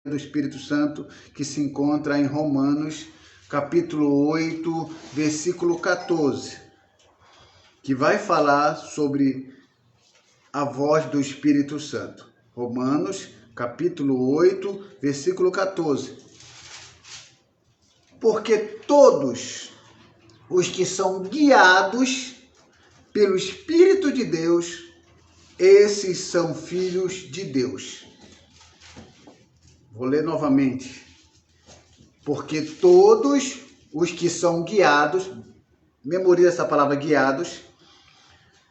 do Espírito Santo, que se encontra em Romanos, capítulo 8, versículo 14, que vai falar sobre a voz do Espírito Santo. Romanos, capítulo 8, versículo 14. Porque todos os que são guiados pelo Espírito de Deus, esses são filhos de Deus. Vou ler novamente. Porque todos os que são guiados, memoriza essa palavra guiados,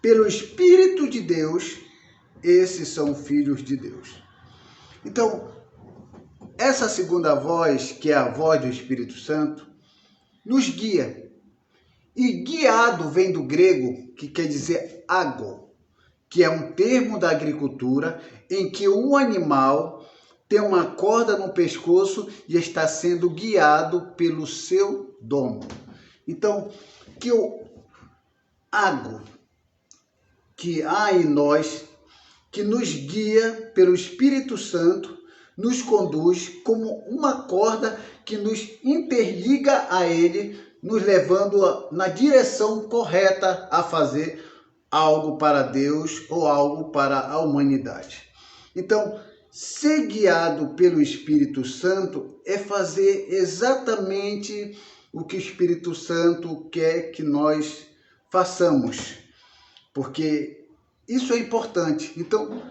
pelo Espírito de Deus, esses são filhos de Deus. Então, essa segunda voz, que é a voz do Espírito Santo, nos guia. E guiado vem do grego, que quer dizer ago, que é um termo da agricultura em que um animal tem uma corda no pescoço e está sendo guiado pelo seu dono. Então, que o ago que há em nós, que nos guia pelo Espírito Santo, nos conduz como uma corda que nos interliga a Ele, nos levando na direção correta a fazer algo para Deus ou algo para a humanidade. Então, ser guiado pelo Espírito Santo é fazer exatamente o que o Espírito Santo quer que nós façamos, porque isso é importante. Então,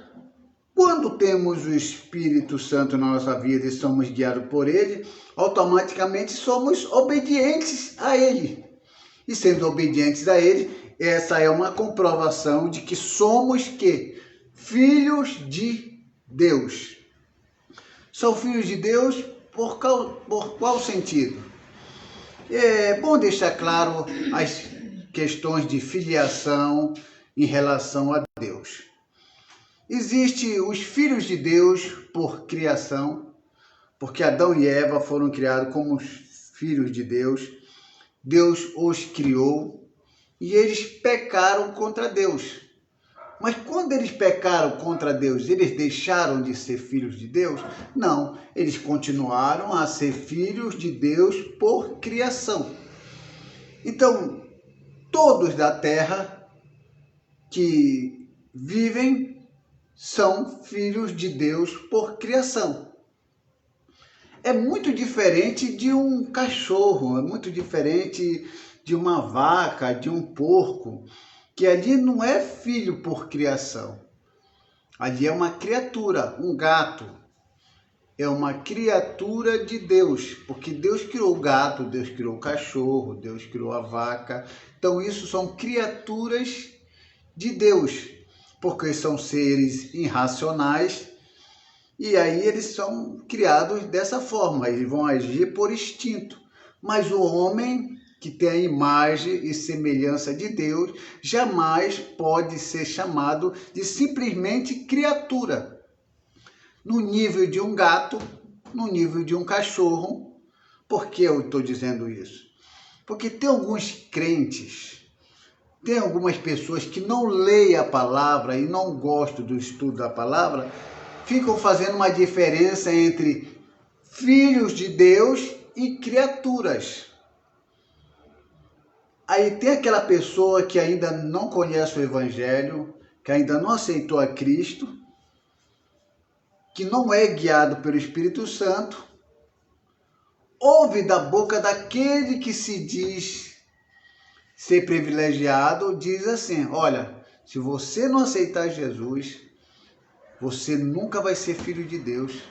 quando temos o Espírito Santo na nossa vida e somos guiados por Ele, automaticamente somos obedientes a Ele. E sendo obedientes a Ele, essa é uma comprovação de que somos filhos de Deus. São filhos de Deus por qual sentido? É bom deixar claro as questões de filiação em relação a Deus. Existem os filhos de Deus por criação, porque Adão e Eva foram criados como os filhos de Deus. Deus os criou e eles pecaram contra Deus. Mas quando eles pecaram contra Deus, eles deixaram de ser filhos de Deus? Não, eles continuaram a ser filhos de Deus por criação. Então, todos da terra que vivem são filhos de Deus por criação. É muito diferente de um cachorro, é muito diferente de uma vaca, de um porco, que ali não é filho por criação. Ali é uma criatura, um gato. É uma criatura de Deus, porque Deus criou o gato, Deus criou o cachorro, Deus criou a vaca. Então isso são criaturas de Deus, porque são seres irracionais e aí eles são criados dessa forma, eles vão agir por instinto. Mas o homem que tem a imagem e semelhança de Deus, jamais pode ser chamado de simplesmente criatura. No nível de um gato, no nível de um cachorro. Por que eu estou dizendo isso? Porque tem alguns crentes, tem algumas pessoas que não leem a palavra e não gostam do estudo da palavra, ficam fazendo uma diferença entre filhos de Deus e criaturas. Aí tem aquela pessoa que ainda não conhece o Evangelho, que ainda não aceitou a Cristo, que não é guiado pelo Espírito Santo, ouve da boca daquele que se diz ser privilegiado, diz assim: olha, se você não aceitar Jesus, você nunca vai ser filho de Deus,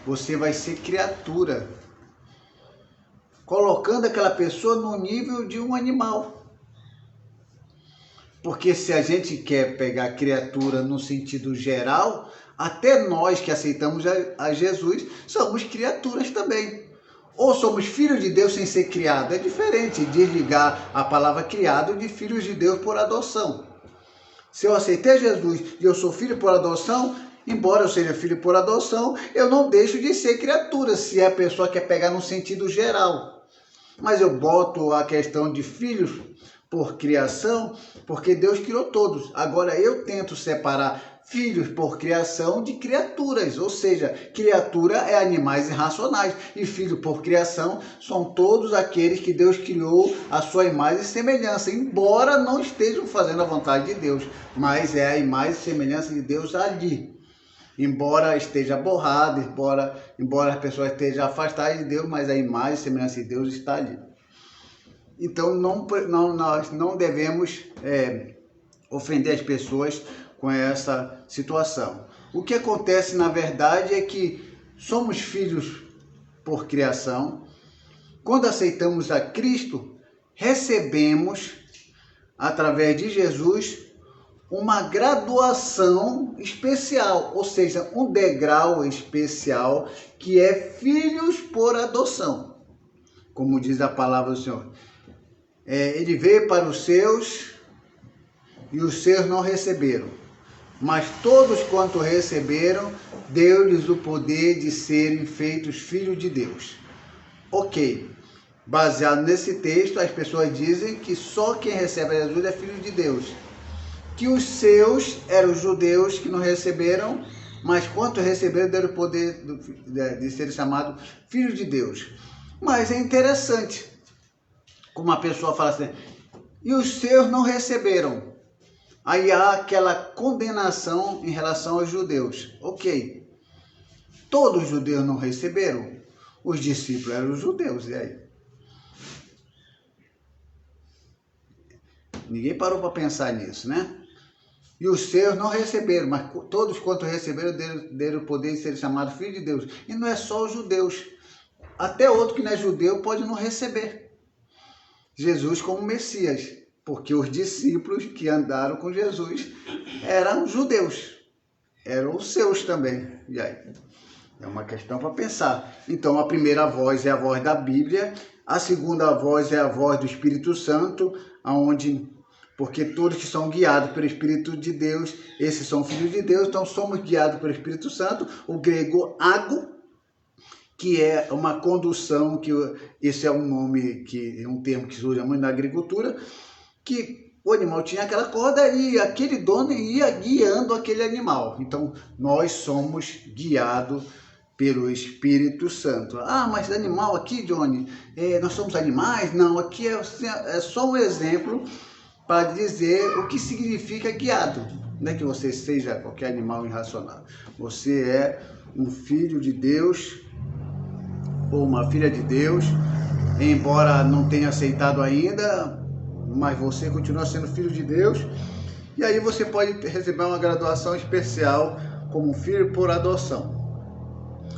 você vai ser criatura, colocando aquela pessoa no nível de um animal. Porque se a gente quer pegar criatura no sentido geral, até nós que aceitamos a Jesus somos criaturas também. Ou somos filhos de Deus sem ser criado. É diferente desligar a palavra criado de filhos de Deus por adoção. Se eu aceitei Jesus e eu sou filho por adoção, embora eu seja filho por adoção, eu não deixo de ser criatura, se a pessoa quer pegar no sentido geral. Mas eu boto a questão de filhos por criação, porque Deus criou todos. Agora eu tento separar filhos por criação de criaturas, ou seja, criatura é animais irracionais, e filho por criação são todos aqueles que Deus criou à sua imagem e semelhança, embora não estejam fazendo a vontade de Deus, mas é a imagem e semelhança de Deus ali. Embora esteja borrado, embora as pessoas estejam afastadas de Deus, mas a imagem e semelhança de Deus está ali. Então nós não devemos ofender as pessoas com essa situação. O que acontece na verdade é que somos filhos por criação. Quando aceitamos a Cristo, recebemos, através de Jesus, uma graduação especial, ou seja, um degrau especial, que é filhos por adoção. Como diz a palavra do Senhor. Ele veio para os seus e os seus não receberam. Mas todos quanto receberam, deu-lhes o poder de serem feitos filhos de Deus. Ok. Baseado nesse texto, as pessoas dizem que só quem recebe a Jesus é filho de Deus. Que os seus eram os judeus que não receberam, mas quanto receberam, deram o poder de serem chamados filhos de Deus. Mas é interessante, como a pessoa fala assim, e os seus não receberam. Aí há aquela condenação em relação aos judeus. Ok. Todos os judeus não receberam. Os discípulos eram os judeus, e aí? Ninguém parou para pensar nisso, né? E os seus não receberam, mas todos quanto receberam deram o poder de ser chamado filho de Deus. E não é só os judeus. Até outro que não é judeu pode não receber Jesus como Messias. Porque os discípulos que andaram com Jesus eram judeus. Eram os seus também. E aí? É uma questão para pensar. Então, a primeira voz é a voz da Bíblia. A segunda voz é a voz do Espírito Santo, porque todos que são guiados pelo Espírito de Deus, esses são filhos de Deus, então somos guiados pelo Espírito Santo. O grego ago, que é uma condução, esse é um nome, é um termo que se usa muito na agricultura, que o animal tinha aquela corda e aquele dono ia guiando aquele animal. Então, nós somos guiados pelo Espírito Santo. Ah, mas animal aqui, Johnny, nós somos animais? Não, aqui é só um exemplo para dizer o que significa guiado. Não é que você seja qualquer animal irracional. Você é um filho de Deus ou uma filha de Deus, embora não tenha aceitado ainda, mas você continua sendo filho de Deus, e aí você pode receber uma graduação especial como filho por adoção.